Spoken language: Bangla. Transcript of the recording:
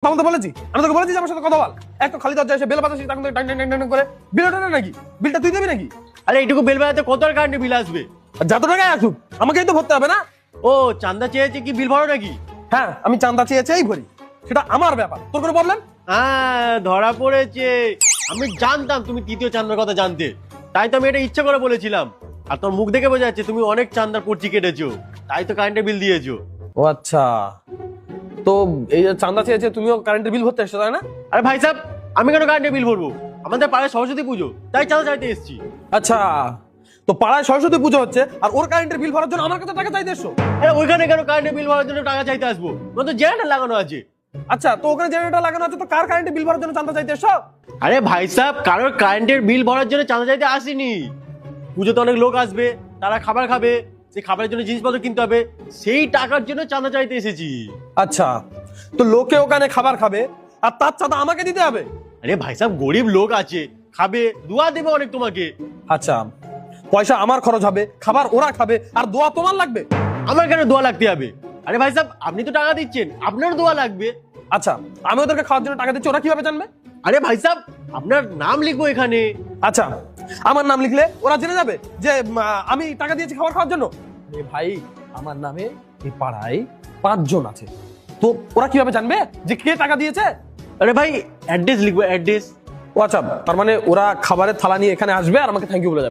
মামা তো বলেছি, আমি তোকে বলেছি যে আমার সাথে কথা বল। এক তো খালি দরজা এসে বেল বাজাচ্ছিস, তখন টাইম টাইম টাইম করে বিলটা নাকি, বিলটা তুই দিবি নাকি? আরে এইটুকু বেল বাজাতে কত আর কারেন্টের বিল আসবে? আর যত টাকায় আসুক আমাকেই তো ভরতে হবে না? ও চান্দা চেয়েছে কি বিল ভরো নাকি? হ্যাঁ, আমি চাঁদা চেয়েছেই ভরি, সেটা আমার ব্যাপার, তোর কোনো প্রবলেম? হ্যাঁ ধরা পড়েছে। আমি জানতাম তুমি তৃতীয় চান্দার কথা জানতে, তাই তো আমি এটা ইচ্ছা করে বলেছিলাম। আর তোমার মুখ দেখে বোঝা যাচ্ছে তুমি অনেক চান্দার পর্চি কেটেছো, তাই তো কারেন্টের বিল দিয়েছো। ও আচ্ছা, তো এই যে চাঁদা চেয়েছে তুমিও কারেন্টের বিল ভরতে এসছো তাই না? আরে ভাই সাহেব, আমি কেন কারেন্টের বিল ভরবো? আমাদের পাড়ায় সরস্বতী পুজো, তাই চাঁদা চাইতে এসেছি। আচ্ছা, তো পাড়ায় সরস্বতী পুজো হচ্ছে আর ওর কারেন্টের বিল ভরার জন্য আমার কাছে টাকা চাইতে এসছো? আরে ওইখানে কেন কারেন্টের বিল ভরার জন্য টাকা চাইতে আসবো? ওখানে তো জেনারেটর লাগানো আছে। আচ্ছা, তো ওখানে জেনারেটর লাগানো আছে, তো কার কারেন্টের বিল ভরার জন্য চাঁদা চাইতে এসছো? আরে ভাই সাহেব, কারোর কারেন্টের বিল ভরার জন্য চাঁদা চাইতে আসিনি। পুজোতে অনেক লোক আসবে, তারা খাবার খাবে, সেই খাবারের জন্য জিনিসপত্র কিনতে হবে, সেই টাকার জন্য চাঁদা চাইতে এসেছি। আচ্ছা, তো লোকে ওখানে খাবার খাবে আর তার চাঁদা আমাকে দিতে হবে? আরে ভাই সাহেব, গরিব লোক আছে, খাবে, দোয়া দেবে অনেক তোমাকে। আচ্ছা, পয়সা আমার খরচ হবে, খাবার ওরা খাবে, আর দোয়া তোমার লাগবে? আমার কেন দোয়া লাগতে হবে? আরে ভাই সাহেব, আপনি তো টাকা দিচ্ছেন, আপনার দোয়া লাগবে। আচ্ছা, আমি ওদেরকে খাওয়ার জন্য টাকা দিচ্ছি, ওরা কিভাবে জানবে? আরে ভাই সাহেব, আপনার নাম লিখবো এখানে। আচ্ছা, আমার নাম লিখলে ওরা জেনে যাবে যে আমি টাকা দিয়েছি খাবার খাওয়ার জন্য? এ ভাই, আমার নামে এই পাড়ায় 5 জন আছে, তো ওরা কিভাবে জানবে যে কে টাকা দিয়েছে? আরে ভাই, অ্যাড্রেস লিখবো, অ্যাড্রেস। ও আচ্ছা, তার মানে ওরা খাবারের থালা নিয়ে এখানে আসবে আর আমাকে থ্যাংক ইউ বলে যাবে।